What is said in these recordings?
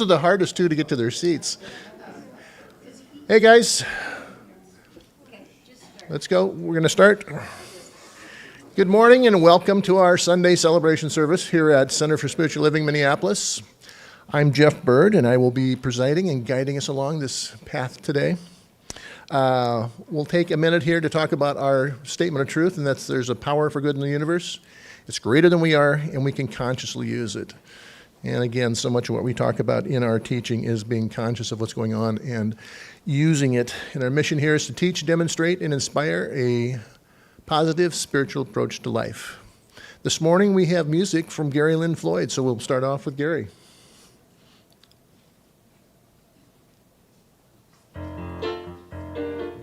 Are the hardest two to get to their seats. Hey guys, let's go. We're going to start. Good morning and welcome to our Sunday celebration service here at Center for Spiritual Living, Minneapolis. I'm Jeff Bird and I will be presiding and guiding us along this path today. We'll take a minute here to talk about our statement of truth, and that's there's a power for good in the universe. It's greater than we are and we can consciously use it. And again, so much of what we talk about in our teaching is being conscious of what's going on and using it. And our mission here is to teach, demonstrate, and inspire a positive spiritual approach to life. This morning we have music from Gary Lynn Floyd, so we'll start off with Gary.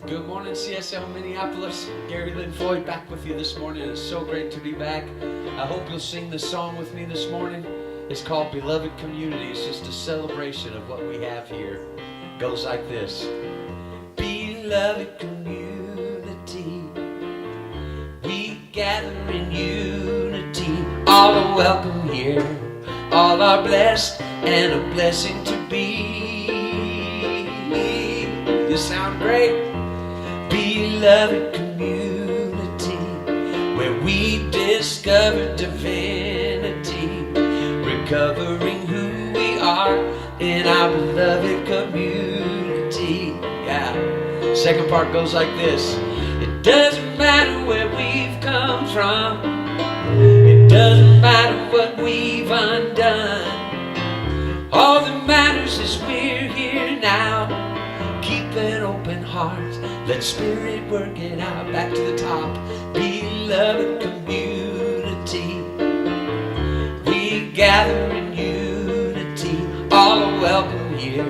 Good morning, CSL Minneapolis. Gary Lynn Floyd back with you this morning. It's so great to be back. I hope you'll sing this song with me this morning. It's called Beloved Community. It's just a celebration of what we have here. It goes like this. Beloved community, we gather in unity. All are welcome here. All are blessed and a blessing to be. You sound great. Beloved community, where we discover divinity, recovering who we are in our beloved community. Yeah. Second part goes like this. It doesn't matter where we've come from. It doesn't matter what we've undone. All that matters is we're here now. Keep an open heart. Let Spirit work it out. Back to the top. Beloved community, we gather in unity. All are welcome here.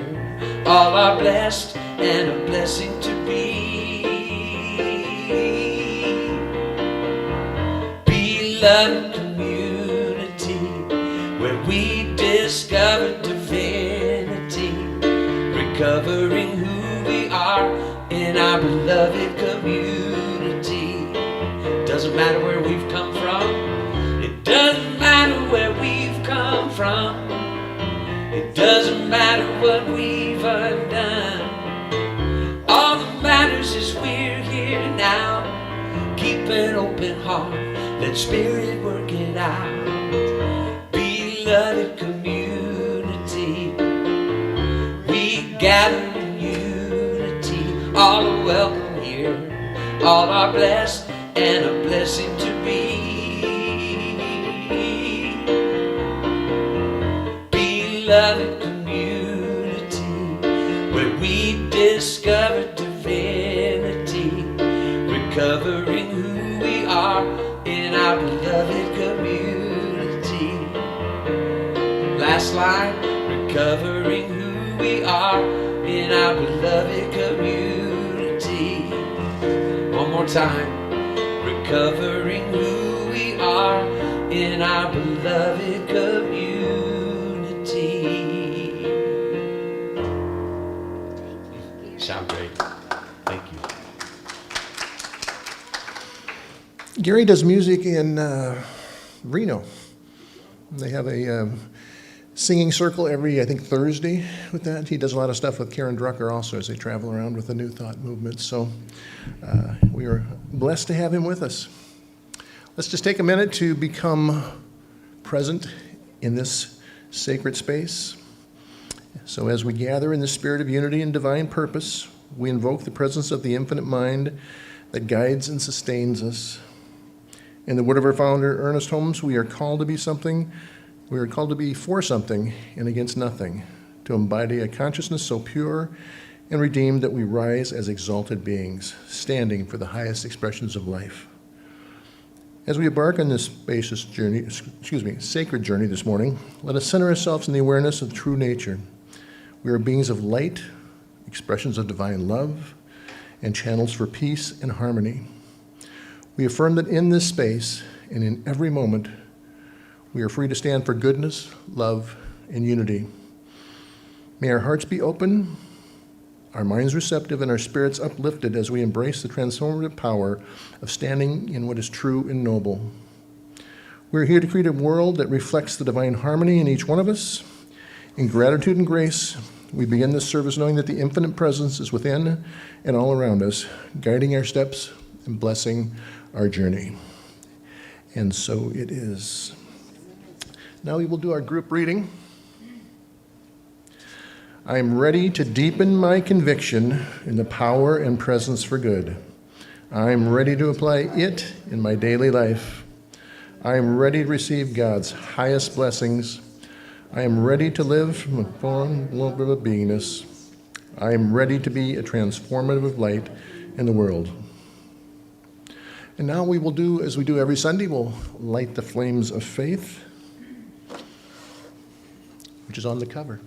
All are blessed and a blessing to be. Beloved community, where we discover divinity, recovering who we are in our beloved community. Doesn't matter where we've come from. It doesn't matter where we've come from. It doesn't matter what we've undone. All that matters is we're here now. Keep an open heart. Let Spirit work it out. Beloved community, we gather in unity. All are welcome here. All are blessed and a blessing to be. Beloved community, where we discover divinity, recovering who we are in our beloved community. Last line, recovering who we are in our beloved community. One more time. Recovering who we are in our beloved community. Sound great. Thank you. Gary does music in Reno. They have a singing circle every, I think, Thursday with that. He does a lot of stuff with Karen Drucker also as they travel around with the New Thought movement. So we are blessed to have him with us. Let's just take a minute to become present in this sacred space. So as we gather in the spirit of unity and divine purpose, we invoke the presence of the infinite mind that guides and sustains us. In the word of our founder, Ernest Holmes, we are called to be something. We are called to be for something and against nothing, to embody a consciousness so pure and redeemed that we rise as exalted beings, standing for the highest expressions of life. As we embark on this spacious journey, sacred journey this morning, let us center ourselves in the awareness of true nature. We are beings of light, expressions of divine love, and channels for peace and harmony. We affirm that in this space and in every moment, we are free to stand for goodness, love, and unity. May our hearts be open, our minds receptive, and our spirits uplifted as we embrace the transformative power of standing in what is true and noble. We're here to create a world that reflects the divine harmony in each one of us In gratitude and grace, we begin this service knowing that the infinite presence is within and all around us, guiding our steps and blessing our journey. And so it is. Now we will do our group reading. I am ready to deepen my conviction in the power and presence for good. I am ready to apply it in my daily life. I am ready to receive God's highest blessings. I am ready to live from a form of beingness. I am ready to be a transformative light in the world. And now we will do, as we do every Sunday, we'll light the flames of faith, which is on the cover.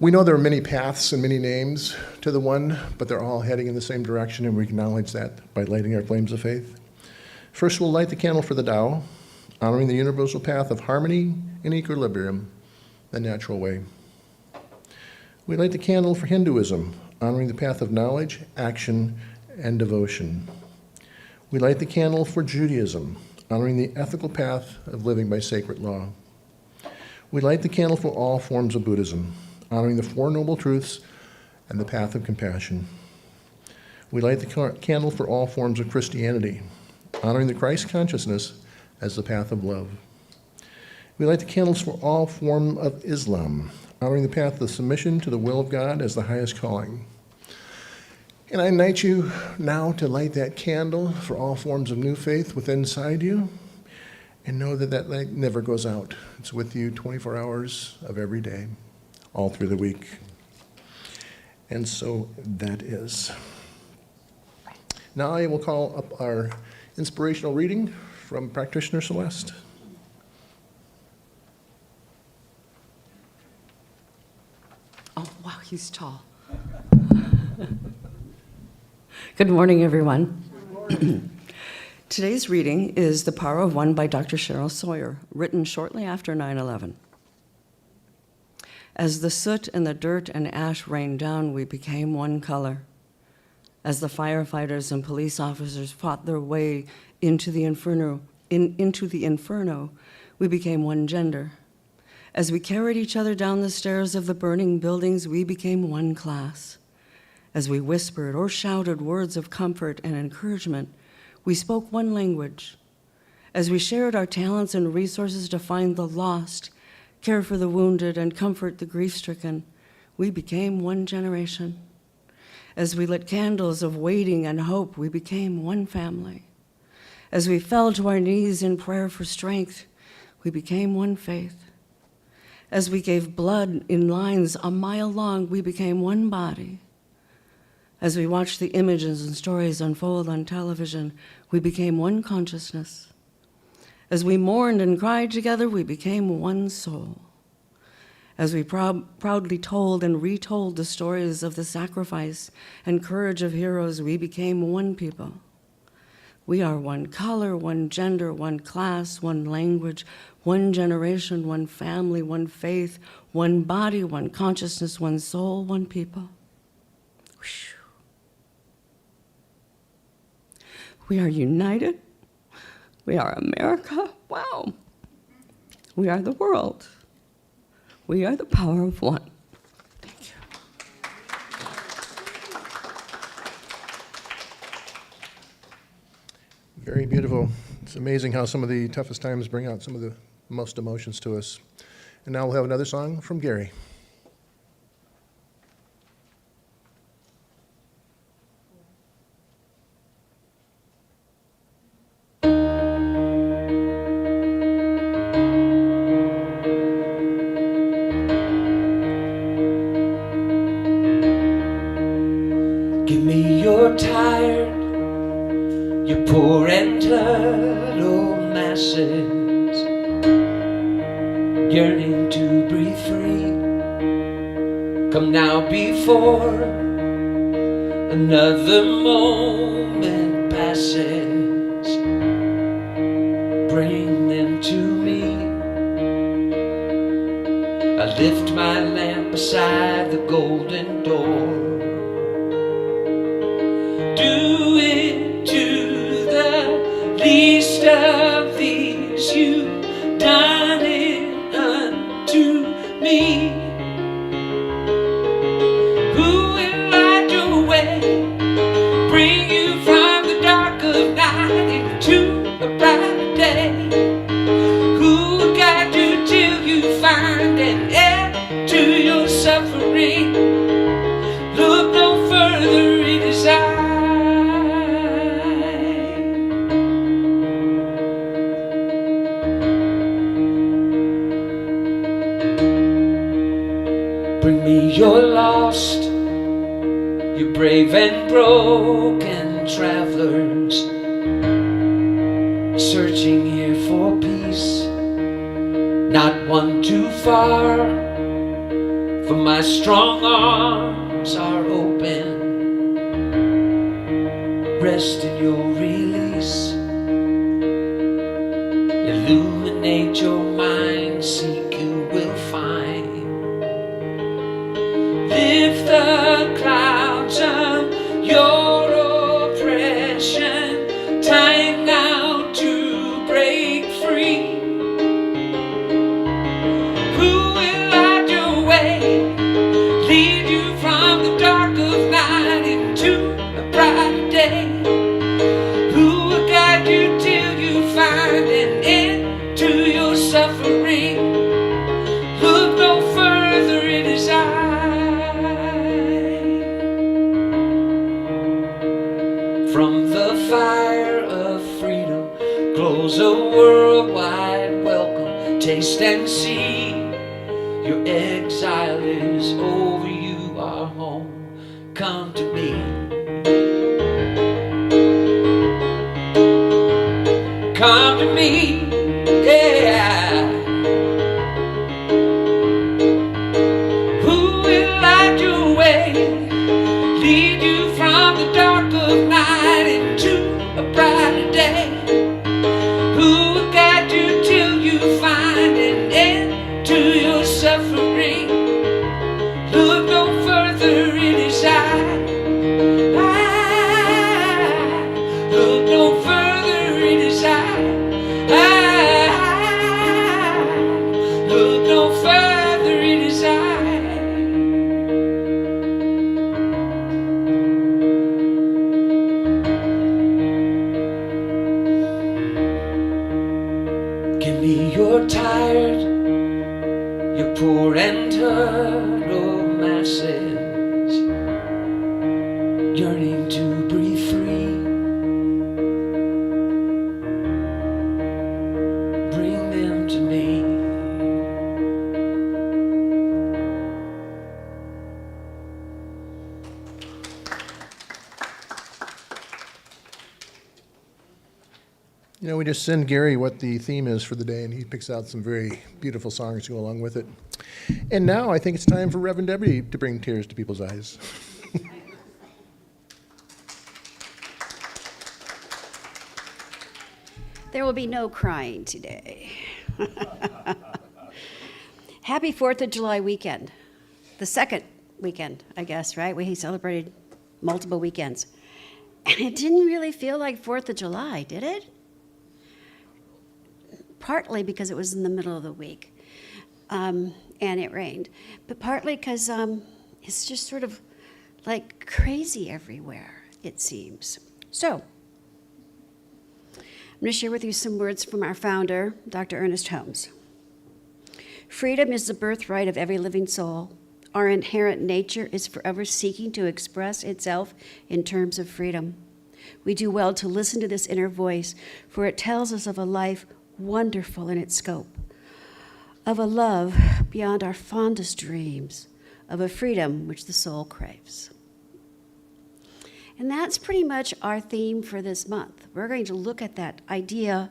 We know there are many paths and many names to the one, but they're all heading in the same direction, and we acknowledge that by lighting our flames of faith. First, we'll light the candle for the Tao, honoring the universal path of harmony and equilibrium, the natural way. We light the candle for Hinduism, honoring the path of knowledge, action, and devotion. We light the candle for Judaism, honoring the ethical path of living by sacred law. We light the candle for all forms of Buddhism, honoring the Four Noble Truths and the path of compassion. We light the candle for all forms of Christianity, honoring the Christ consciousness as the path of love. We light the candles for all forms of Islam, honoring the path of submission to the will of God as the highest calling. And I invite you now to light that candle for all forms of new faith within inside you, and know that that light never goes out. It's with you 24 hours of every day, all through the week. And so that is. Now I will call up our inspirational reading from Practitioner Celeste. Oh, wow, he's tall. Good morning, everyone. Good morning. Today's reading is The Power of One by Dr. Cheryl Sawyer, written shortly after 9/11. As the soot and the dirt and ash rained down, we became one color. As the firefighters and police officers fought their way into the inferno, we became one gender. As we carried each other down the stairs of the burning buildings, we became one class. As we whispered or shouted words of comfort and encouragement, we spoke one language. As we shared our talents and resources to find the lost, care for the wounded, and comfort the grief-stricken, we became one generation. As we lit candles of waiting and hope, we became one family. As we fell to our knees in prayer for strength, we became one faith. As we gave blood in lines a mile long, we became one body. As we watched the images and stories unfold on television, we became one consciousness. As we mourned and cried together, we became one soul. As we proudly told and retold the stories of the sacrifice and courage of heroes, we became one people. We are one color, one gender, one class, one language, one generation, one family, one faith, one body, one consciousness, one soul, one people. Whew. We are united. We are America. Wow. We are the world. We are the power of one. Thank you. Very beautiful. It's amazing how some of the toughest times bring out some of the most emotions to us. And now we'll have another song from Gary. Give me your tired, your poor and little masses, yearning to breathe free. Come now before another moment passes. Bring them to me. I lift my lamp beside the golden door. Do it to the least of these. You done it me. Who will light your way, bring you from the dark of night into a bright day? Who will guide you till you find an end to your suffering? Look no further, it is I. Bring me your lost, your brave and broken travelers, searching here for peace, not one too far, for my strong arms are open. Rest in your release, illuminate your mind, seek you will find. Lift the clouds of your oppression, time now to break free. Who will light your way, lead you from the dark of night into a bright day? Who will guide you till you find an end to your suffering? Look no further, it is I. From the fire of freedom glows a worldwide welcome. Taste and see, your exile is over, you are home. Come to me. Come to me, yeah. Who will light your way, lead you from the dark of night into a brighter day? Who will guide you till you find an end to your suffering? Look no further, it is I. Look no further, it is I. Look no further, it is I. Give me your tired, your poor and hurt old masses, yearning to breathe free. Bring them to me. You know, we just send Gary what the theme is for the day, and he picks out some very beautiful songs to go along with it. And now I think it's time for Reverend Debbie to bring tears to people's eyes. There will be no crying today. Happy 4th of July weekend. The second weekend, I guess, right? We celebrated multiple weekends. And it didn't really feel like 4th of July, did it? Partly because it was in the middle of the week and it rained, but partly because it's just sort of like crazy everywhere, it seems. So, I'm going to share with you some words from our founder, Dr. Ernest Holmes. Freedom is the birthright of every living soul. Our inherent nature is forever seeking to express itself in terms of freedom. We do well to listen to this inner voice, for it tells us of a life wonderful in its scope, of a love beyond our fondest dreams, of a freedom which the soul craves. And that's pretty much our theme for this month. We're going to look at that idea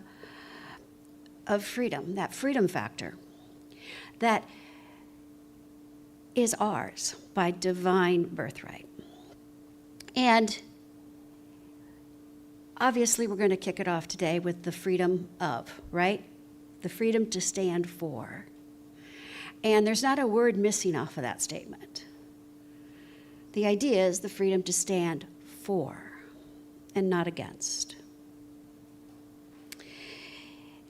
of freedom, that freedom factor that is ours by divine birthright. And obviously, we're going to kick it off today with the freedom of, right? The freedom to stand for. And there's not a word missing off of that statement. The idea is the freedom to stand for and not against.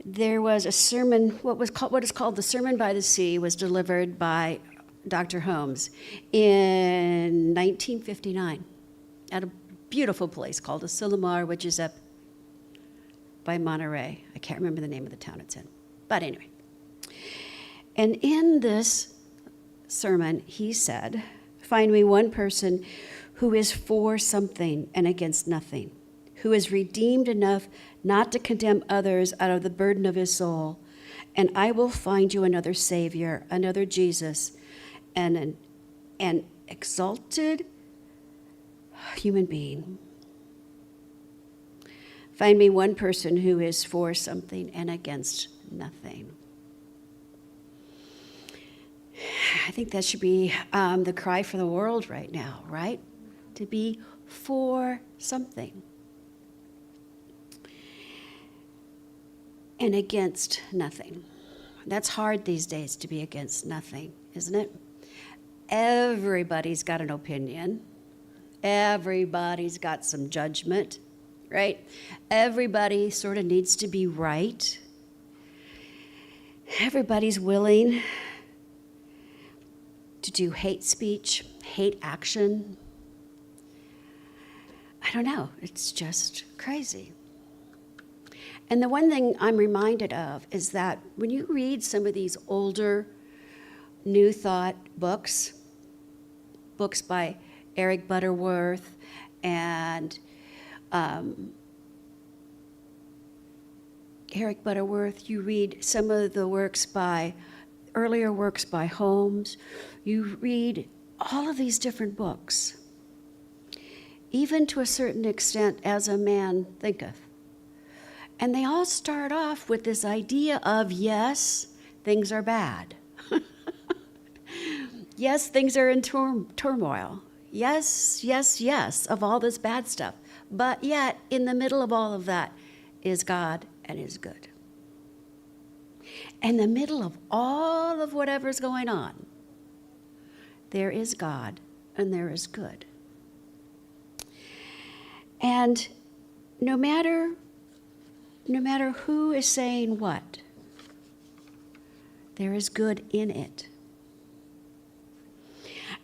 There was a sermon, what is called the Sermon by the Sea, was delivered by Dr. Holmes in 1959 at a beautiful place called Asilomar, which is up by Monterey. I can't remember the name of the town it's in. But anyway. And in this sermon, he said, "Find me one person who is for something and against nothing, who is redeemed enough not to condemn others out of the burden of his soul, and I will find you another Savior, another Jesus, and an exalted human being. Find me one person who is for something and against nothing." I think that should be the cry for the world right now, right? To be for something and against nothing. That's hard these days, to be against nothing, isn't it? Everybody's got an opinion. Everybody's got some judgment, right? Everybody sort of needs to be right. Everybody's willing to do hate speech, hate action. I don't know, it's just crazy. And the one thing I'm reminded of is that when you read some of these older New Thought books by Eric Butterworth and you read some of the earlier works by Holmes, you read all of these different books, even to a certain extent, As a Man Thinketh. And they all start off with this idea of, yes, things are bad. Yes, things are in turmoil. Yes, yes, yes, of all this bad stuff. But yet, in the middle of all of that is God and is good. In the middle of all of whatever's going on, there is God and there is good. And no matter who is saying what, there is good in it.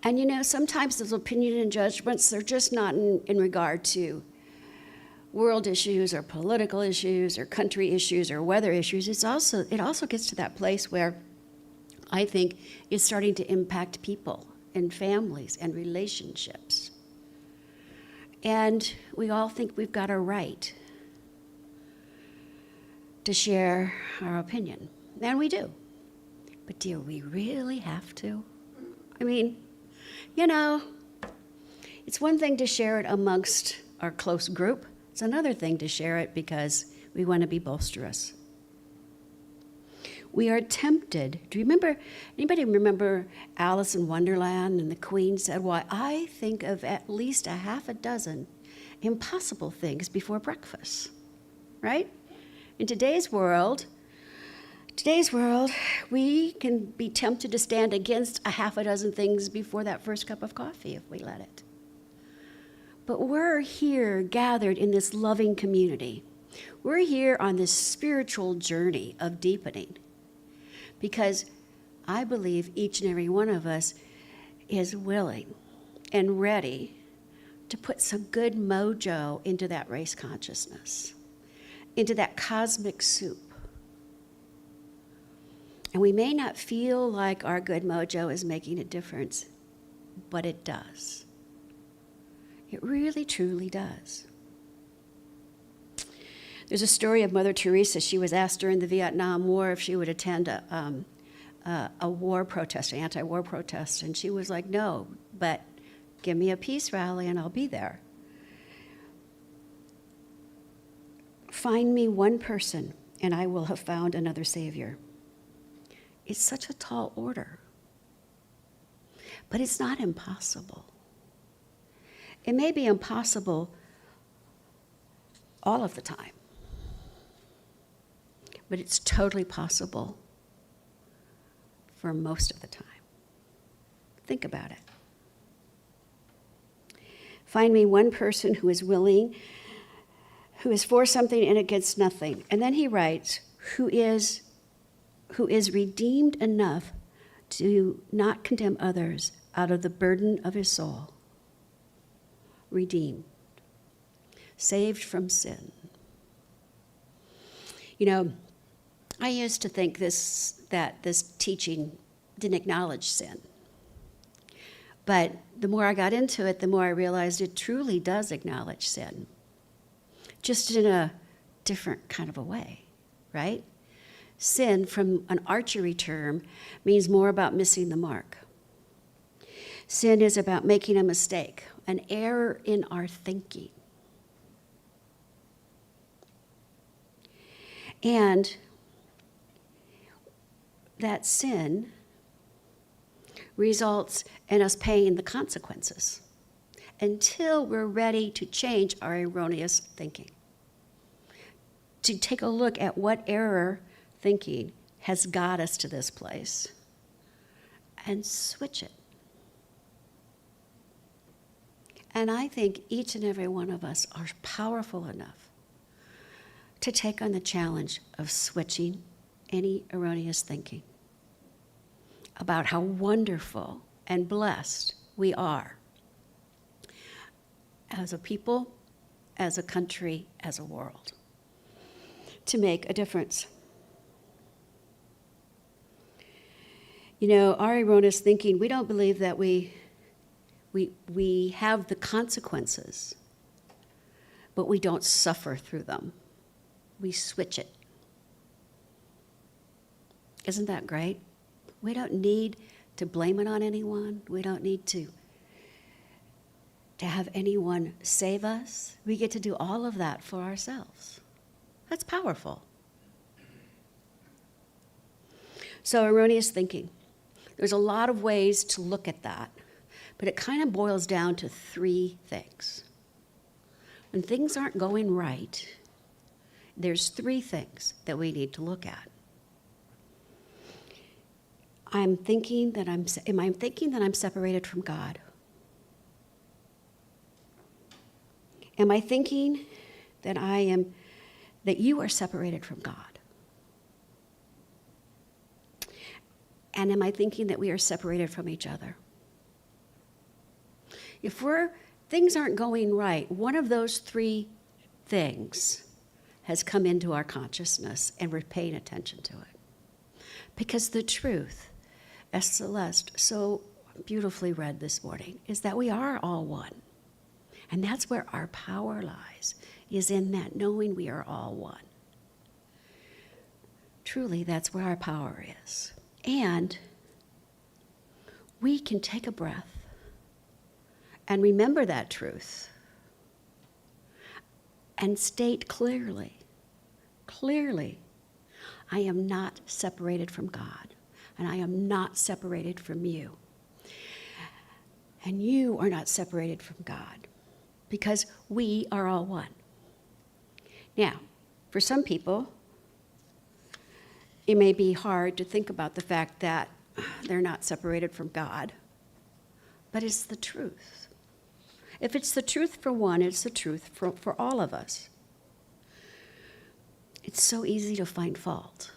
And sometimes those opinion and judgments, they're just not in regard to world issues or political issues or country issues or weather issues. It also gets to that place where I think it's starting to impact people and families and relationships. And we all think we've got a right to share our opinion. And we do. But do we really have to? I mean, it's one thing to share it amongst our close group. It's another thing to share it because we want to be boisterous. We are tempted. Anybody remember Alice in Wonderland and the Queen said, "Why, I think of at least a half a dozen impossible things before breakfast," right? In today's world, we can be tempted to stand against a half a dozen things before that first cup of coffee if we let it. But we're here gathered in this loving community. We're here on this spiritual journey of deepening because I believe each and every one of us is willing and ready to put some good mojo into that race consciousness, into that cosmic soup. And we may not feel like our good mojo is making a difference, but it does. It really, truly does. There's a story of Mother Teresa. She was asked during the Vietnam War if she would attend a war protest, an anti-war protest, and she was like, "No, but give me a peace rally and I'll be there." Find me one person and I will have found another Savior. It's such a tall order, but it's not impossible. It may be impossible all of the time, but it's totally possible for most of the time. Think about it. Find me one person who is willing, who is for something and against nothing. And then he writes, who is redeemed enough to not condemn others out of the burden of his soul. Redeemed. Saved from sin. You know, I used to think that this teaching didn't acknowledge sin. But the more I got into it, the more I realized it truly does acknowledge sin. Just in a different kind of a way, right? Sin, from an archery term, means more about missing the mark. Sin is about making a mistake, an error in our thinking. And that sin results in us paying the consequences until we're ready to change our erroneous thinking. To take a look at what error thinking has got us to this place and switch it. And I think each and every one of us are powerful enough to take on the challenge of switching any erroneous thinking about how wonderful and blessed we are as a people, as a country, as a world, to make a difference. You know, our erroneous thinking, we don't believe that we have the consequences, but we don't suffer through them. We switch it. Isn't that great? We don't need to blame it on anyone. We don't need to have anyone save us. We get to do all of that for ourselves. That's powerful. So, erroneous thinking. There's a lot of ways to look at that, but it kind of boils down to three things. When things aren't going right, there's three things that we need to look at. Am I thinking that I'm separated from God? Am I thinking that you are separated from God? And am I thinking that we are separated from each other? If things aren't going right, one of those three things has come into our consciousness and we're paying attention to it. Because the truth, as Celeste so beautifully read this morning, is that we are all one. And that's where our power lies, is in that knowing we are all one. Truly, that's where our power is. And we can take a breath and remember that truth and state clearly, I am not separated from God, and I am not separated from you. And you are not separated from God, because we are all one. Now, for some people, it may be hard to think about the fact that they're not separated from God, but it's the truth. If it's the truth for one, it's the truth for all of us. It's so easy to find fault,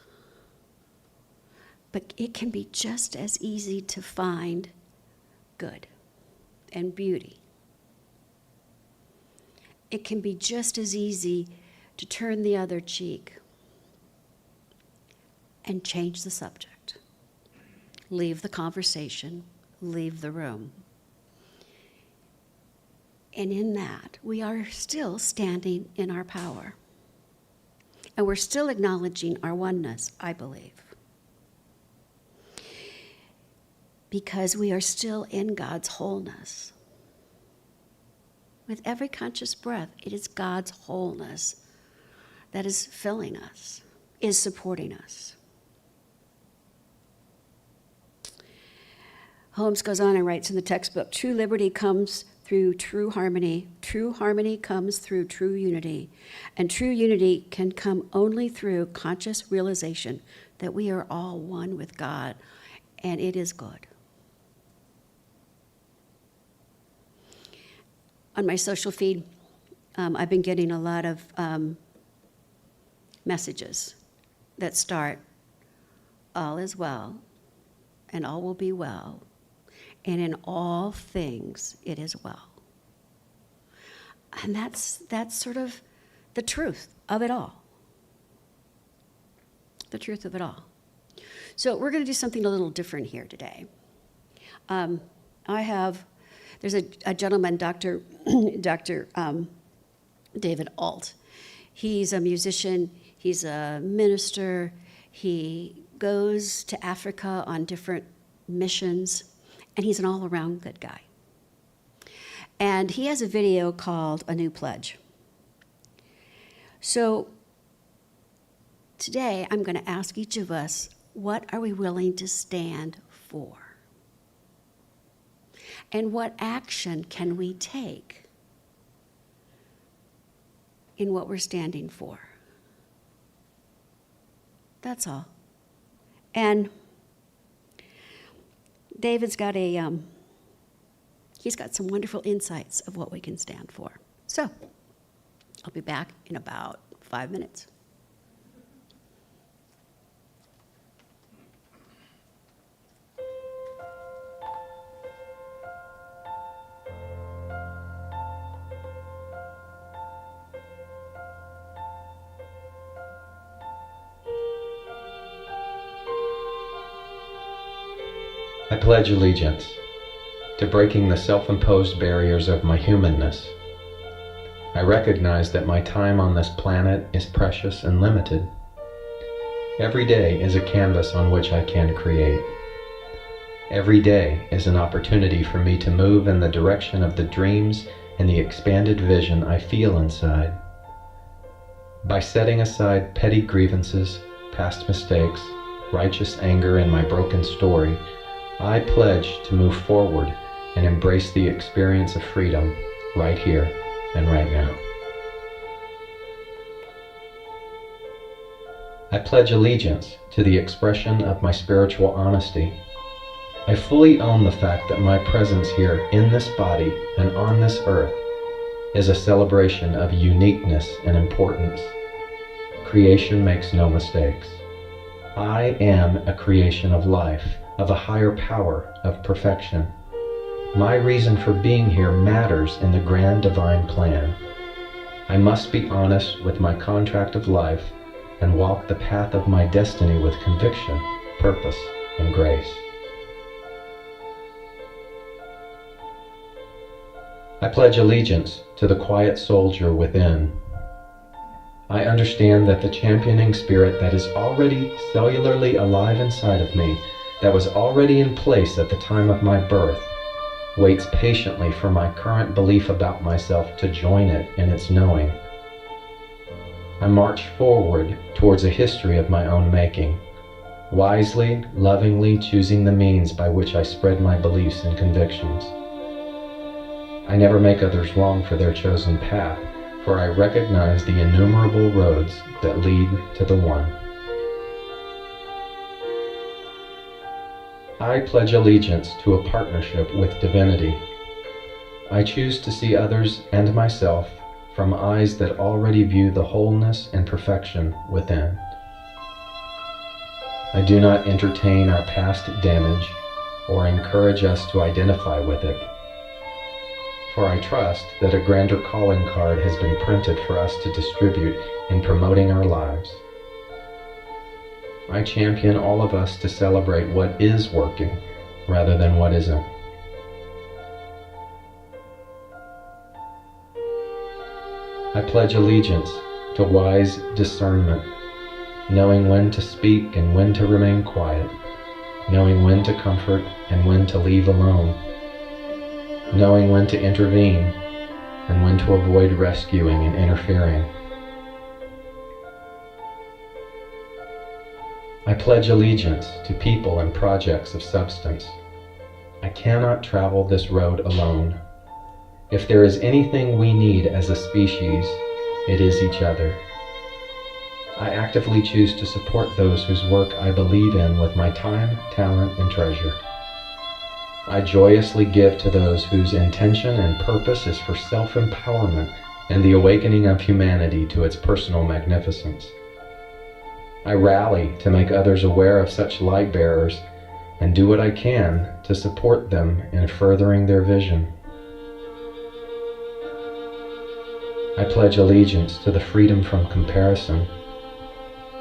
but it can be just as easy to find good and beauty. It can be just as easy to turn the other cheek and change the subject. Leave the conversation, leave the room. And in that, we are still standing in our power. And we're still acknowledging our oneness, I believe. Because we are still in God's wholeness. With every conscious breath, it is God's wholeness that is filling us, is supporting us. Holmes goes on and writes in the textbook, true liberty comes through true harmony. True harmony comes through true unity. And true unity can come only through conscious realization that we are all one with God, and it is good. On my social feed, I've been getting a lot of messages that start, all is well, and all will be well, and in all things it is well. And that's sort of the truth of it all. The truth of it all. So we're going to do something a little different here today. There's a gentleman, Dr. David Alt. He's a musician, he's a minister, he goes to Africa on different missions, and he's an all-around good guy. And he has a video called A New Pledge. So today I'm going to ask each of us, what are we willing to stand for? And what action can we take in what we're standing for? That's all. And David's got he's got some wonderful insights of what we can stand for. So I'll be back in about 5 minutes. I pledge allegiance to breaking the self-imposed barriers of my humanness. I recognize that my time on this planet is precious and limited. Every day is a canvas on which I can create. Every day is an opportunity for me to move in the direction of the dreams and the expanded vision I feel inside. By setting aside petty grievances, past mistakes, righteous anger, and my broken story, I pledge to move forward and embrace the experience of freedom right here and right now. I pledge allegiance to the expression of my spiritual honesty. I fully own the fact that my presence here in this body and on this earth is a celebration of uniqueness and importance. Creation makes no mistakes. I am a creation of life, of a higher power, of perfection. My reason for being here matters in the grand divine plan. I must be honest with my contract of life and walk the path of my destiny with conviction, purpose, and grace. I pledge allegiance to the quiet soldier within. I understand that the championing spirit that is already cellularly alive inside of me, that was already in place at the time of my birth, waits patiently for my current belief about myself to join it in its knowing. I march forward towards a history of my own making, wisely, lovingly choosing the means by which I spread my beliefs and convictions. I never make others wrong for their chosen path, for I recognize the innumerable roads that lead to the one. I pledge allegiance to a partnership with divinity. I choose to see others and myself from eyes that already view the wholeness and perfection within. I do not entertain our past damage or encourage us to identify with it, for I trust that a grander calling card has been printed for us to distribute in promoting our lives. I champion all of us to celebrate what is working rather than what isn't. I pledge allegiance to wise discernment, knowing when to speak and when to remain quiet, knowing when to comfort and when to leave alone, knowing when to intervene and when to avoid rescuing and interfering. I pledge allegiance to people and projects of substance. I cannot travel this road alone. If there is anything we need as a species, it is each other. I actively choose to support those whose work I believe in with my time, talent, and treasure. I joyously give to those whose intention and purpose is for self-empowerment and the awakening of humanity to its personal magnificence. I rally to make others aware of such light bearers and do what I can to support them in furthering their vision. I pledge allegiance to the freedom from comparison.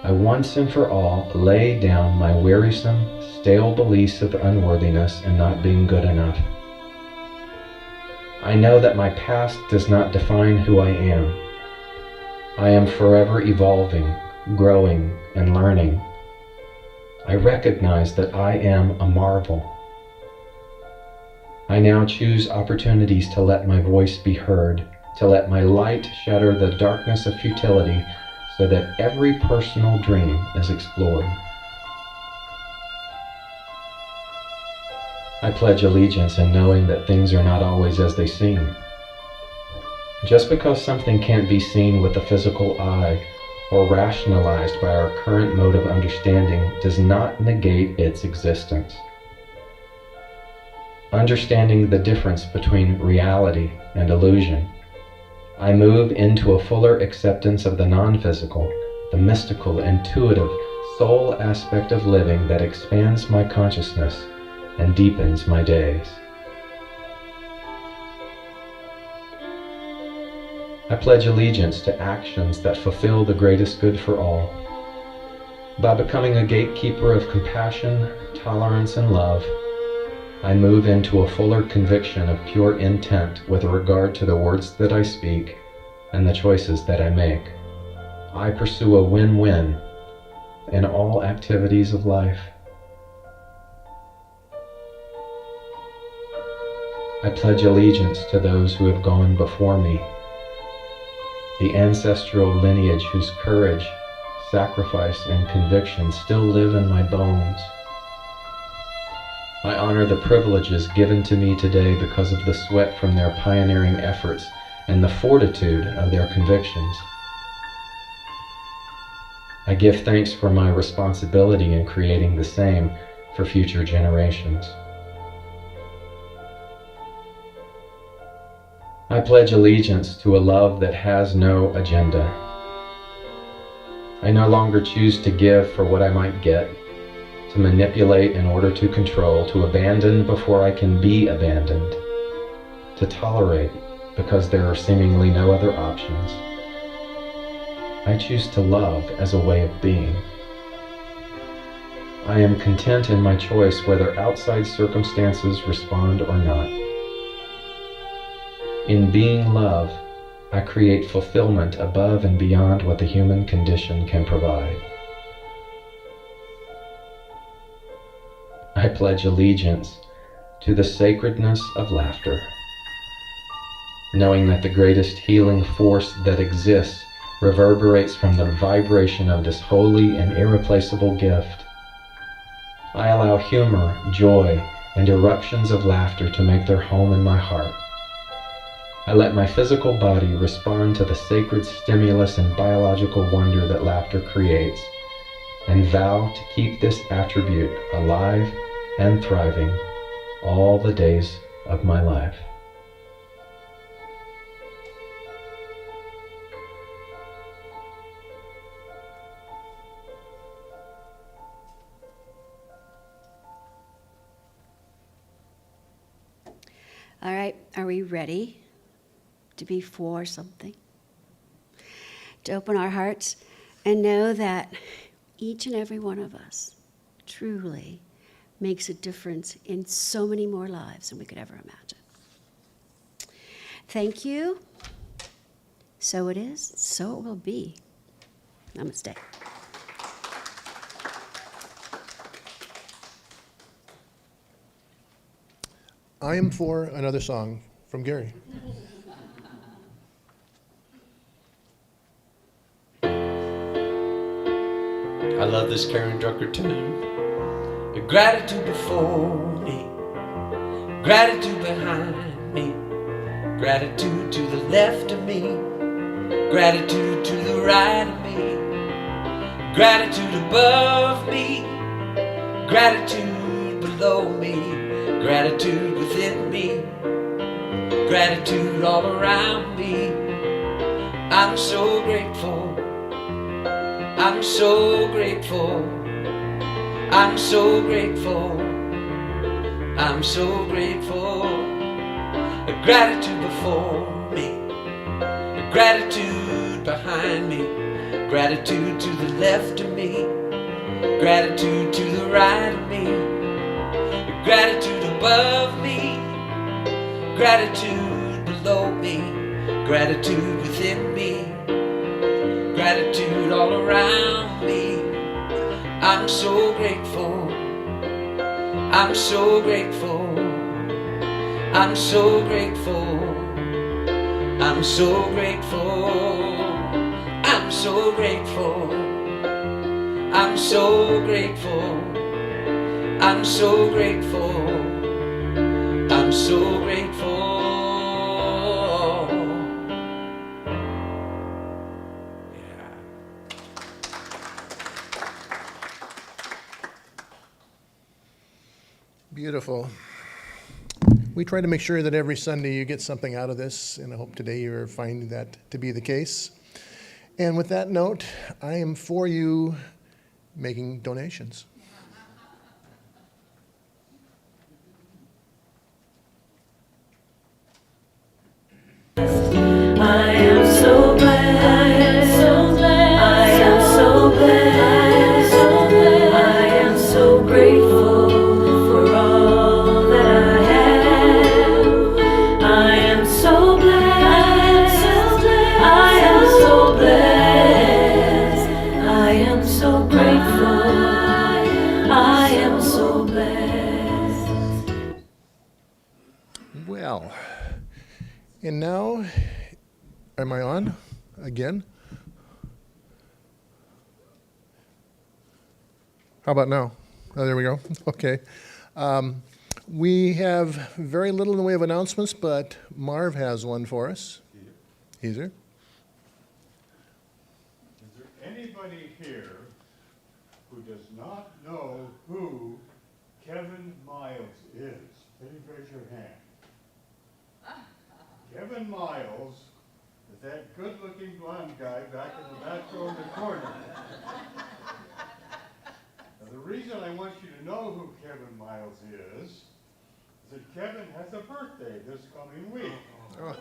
I once and for all lay down my wearisome, stale beliefs of unworthiness and not being good enough. I know that my past does not define who I am. I am forever evolving, growing, and learning. I recognize that I am a marvel. I now choose opportunities to let my voice be heard, to let my light shatter the darkness of futility so that every personal dream is explored. I pledge allegiance in knowing that things are not always as they seem. Just because something can't be seen with the physical eye or rationalized by our current mode of understanding does not negate its existence. Understanding the difference between reality and illusion, I move into a fuller acceptance of the non-physical, the mystical, intuitive, soul aspect of living that expands my consciousness and deepens my days. I pledge allegiance to actions that fulfill the greatest good for all. By becoming a gatekeeper of compassion, tolerance, and love, I move into a fuller conviction of pure intent with regard to the words that I speak and the choices that I make. I pursue a win-win in all activities of life. I pledge allegiance to those who have gone before me, the ancestral lineage whose courage, sacrifice, and conviction still live in my bones. I honor the privileges given to me today because of the sweat from their pioneering efforts and the fortitude of their convictions. I give thanks for my responsibility in creating the same for future generations. I pledge allegiance to a love that has no agenda. I no longer choose to give for what I might get, to manipulate in order to control, to abandon before I can be abandoned, to tolerate because there are seemingly no other options. I choose to love as a way of being. I am content in my choice whether outside circumstances respond or not. In being love, I create fulfillment above and beyond what the human condition can provide. I pledge allegiance to the sacredness of laughter, knowing that the greatest healing force that exists reverberates from the vibration of this holy and irreplaceable gift. I allow humor, joy, and eruptions of laughter to make their home in my heart. I let my physical body respond to the sacred stimulus and biological wonder that laughter creates, and vow to keep this attribute alive and thriving all the days of my life. All right, are we ready to be for something? To open our hearts and know that each and every one of us truly makes a difference in so many more lives than we could ever imagine. Thank you. So it is, so it will be. Namaste. I am for another song from Gary. I love this Karen Drucker tune. Gratitude before me, gratitude behind me, gratitude to the left of me, gratitude to the right of me, gratitude above me, gratitude below me, gratitude within me, gratitude all around me. I'm so grateful. I'm so grateful. I'm so grateful. I'm so grateful. Gratitude before me, gratitude behind me, gratitude to the left of me, gratitude to the right of me, gratitude above me, gratitude below me, gratitude within me, gratitude all around me. I'm so grateful. I'm so grateful. I'm so grateful. I'm so grateful. I'm so grateful. I'm so grateful. I'm so grateful. I'm so grateful. Yeah. Beautiful. We try to make sure that every Sunday you get something out of this, and I hope today you're finding that to be the case. And with that note, I am for you making donations. I am so glad, I am so glad, I am so glad, I am so grateful for all that I have. I am so glad, I am so blessed, I am so grateful, I am so blessed. Well, and now, am I on again? How about now? Oh, there we go. Okay. We have very little in the way of announcements, but Marv has one for us. He's here. Is there anybody here who does not know who Kevin Miles is? Please raise your hand. Kevin Miles is that good-looking blonde guy back in the back row in the corner. Now, the reason I want you to know who Kevin Miles is that Kevin has a birthday this coming week. Oh.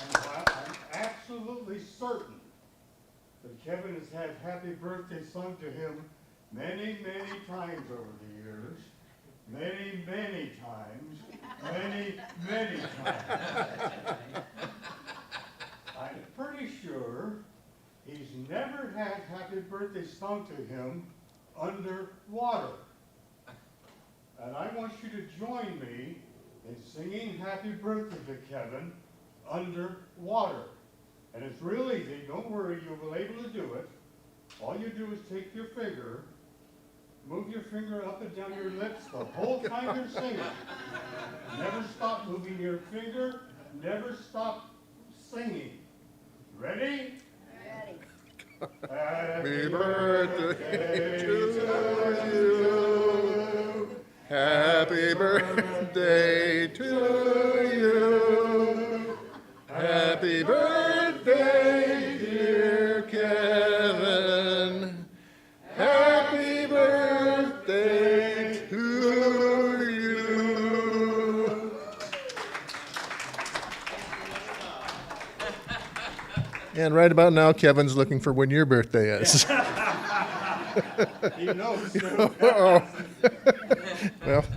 And I'm absolutely certain that Kevin has had happy birthday sung to him many, many times over the years. Many, many times. Many, many times. I'm pretty sure he's never had happy birthday sung to him underwater. And I want you to join me in singing happy birthday to Kevin underwater. And it's real easy. Don't worry, you'll be able to do it. All you do is take your finger, move your finger up and down your lips the whole time you're singing. Never stop moving your finger. Never stop singing. Ready? Ready. Happy birthday to you. Happy birthday to you. Happy birthday, dear Kevin. Happy birthday to you. And right about now, Kevin's looking for when your birthday is. He knows. Oh. Well, I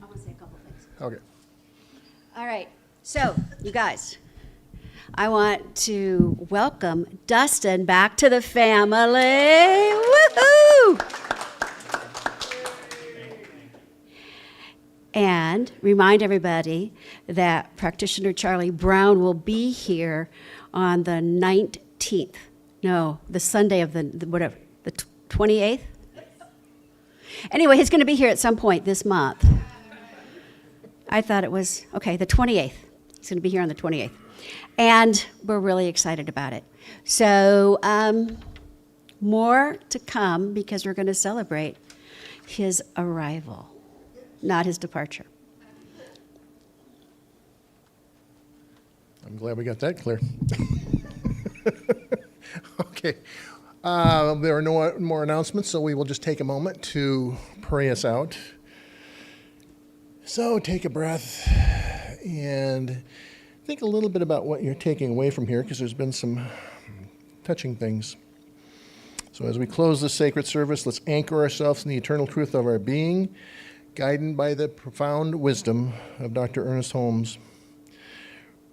want to say a couple things. okay. All right, so you guys, I want to welcome Dustin back to the family. Woohoo! And remind everybody that practitioner Charlie Brown will be here on the 19th. No, the Sunday of the whatever, the 28th? Anyway, he's going to be here at some point this month. I thought it was, okay, the 28th. He's going to be here on the 28th. And we're really excited about it. So more to come because we're going to celebrate his arrival, not his departure. I'm glad we got that clear. Okay. There are no more announcements, so we will just take a moment to pray us out. So take a breath and think a little bit about what you're taking away from here, because there's been some touching things. So as we close this sacred service, let's anchor ourselves in the eternal truth of our being, guided by the profound wisdom of Dr. Ernest Holmes.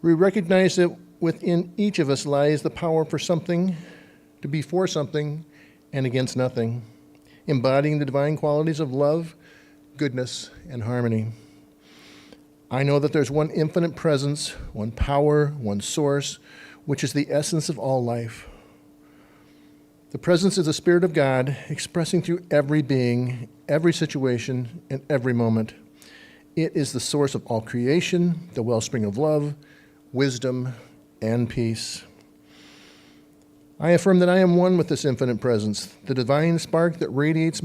We recognize that within each of us lies the power for something, to be for something, and against nothing, embodying the divine qualities of love, goodness, and harmony. I know that there's one infinite presence, one power, one source, which is the essence of all life. The presence is the Spirit of God expressing through every being, every situation, and every moment. It is the source of all creation, the wellspring of love, wisdom, and peace. I affirm that I am one with this infinite presence, the divine spark that radiates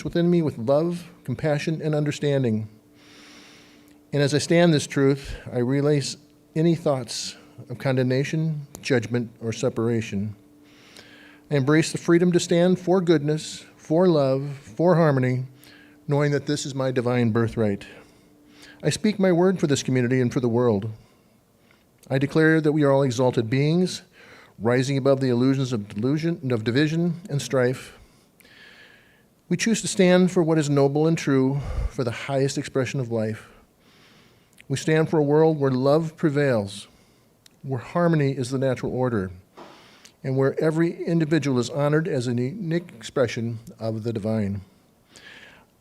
within me with love, compassion, and understanding. And as I stand this truth, I release any thoughts of condemnation, judgment, or separation. I embrace the freedom to stand for goodness, for love, for harmony, knowing that this is my divine birthright. I speak my word for this community and for the world. I declare that we are all exalted beings, rising above the illusions of division and strife. We choose to stand for what is noble and true, for the highest expression of life. We stand for a world where love prevails, where harmony is the natural order, and where every individual is honored as a unique expression of the divine.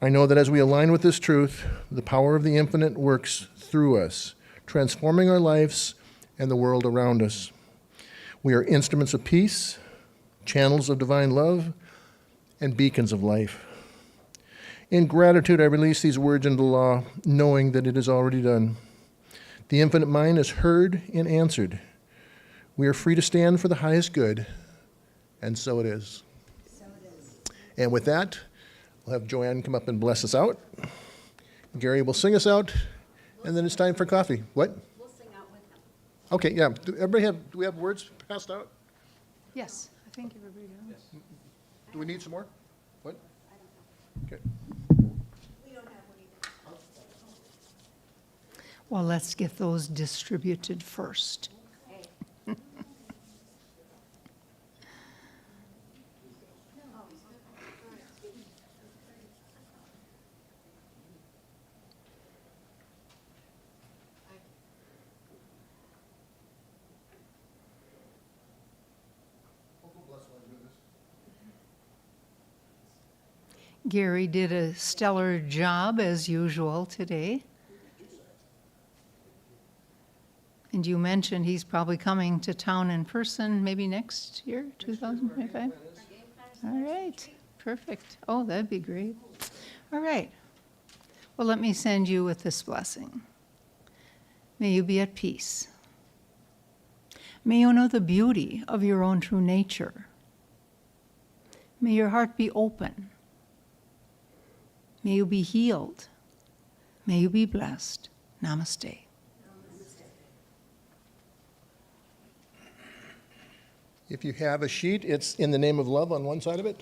I know that as we align with this truth, the power of the infinite works through us, transforming our lives and the world around us. We are instruments of peace, channels of divine love, and beacons of life. In gratitude, I release these words into law, knowing that it is already done. The infinite mind is heard and answered. We are free to stand for the highest good, and so it is. So it is. And with that, we'll have Joanne come up and bless us out. Gary will sing us out, and then it's time for coffee. What? We'll sing out with them. Okay, yeah. Do we have words passed out? Yes, I think everybody does. Do we need some more? What? Okay. Well, let's get those distributed first. Gary did a stellar job as usual today. And you mentioned he's probably coming to town in person maybe next year, 2025? All right, perfect. Oh, that'd be great. All right. Well, let me send you with this blessing. May you be at peace. May you know the beauty of your own true nature. May your heart be open. May you be healed. May you be blessed. Namaste. If you have a sheet, it's in the name of love on one side of it.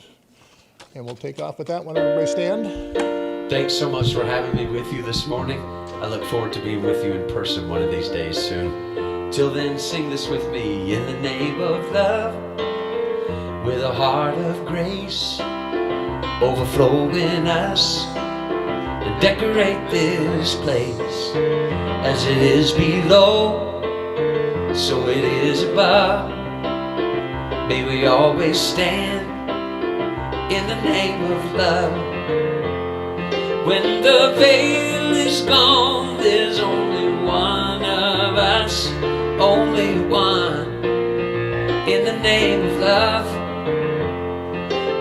And we'll take off with that one. Everybody stand. Thanks so much for having me with you this morning. I look forward to being with you in person one of these days soon. Till then, sing this with me. In the name of love, with a heart of grace, overflow in us, and decorate this place. As it is below, so it is above. May we always stand in the name of love. When the veil is gone, there's only one of us, only one, in the name of love.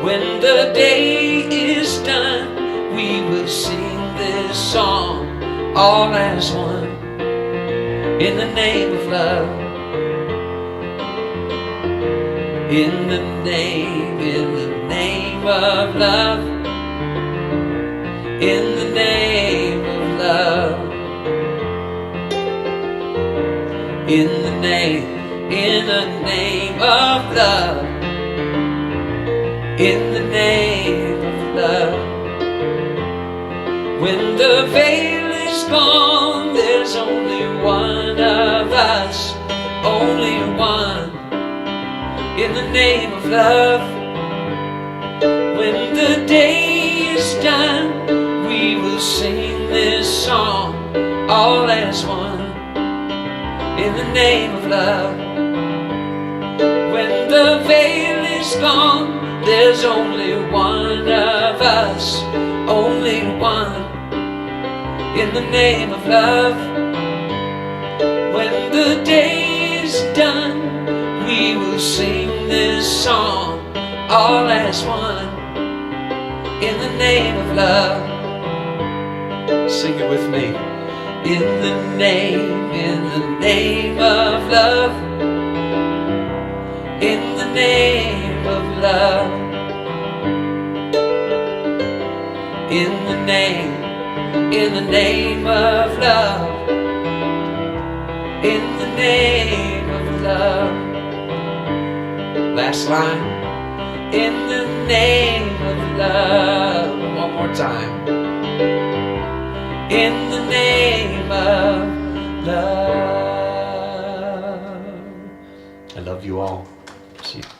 When the day is done, we will sing this song all as one, in the name of love. In the name of love, in the name of love, in the name of love. in the name of love. When the veil is gone, there's only one of us, only one, in the name of love. When the day is done, we will sing this song all as one, in the name of love. When the veil is gone, there's only one of us, only one, in the name of love. When the day is done, we will sing this song all as one, in the name of love. Sing it with me. In the name of love. In the name of love. In the name of love. In the name of love. Last line. In the name of love. One more time. In the name of love. I love you all. See you.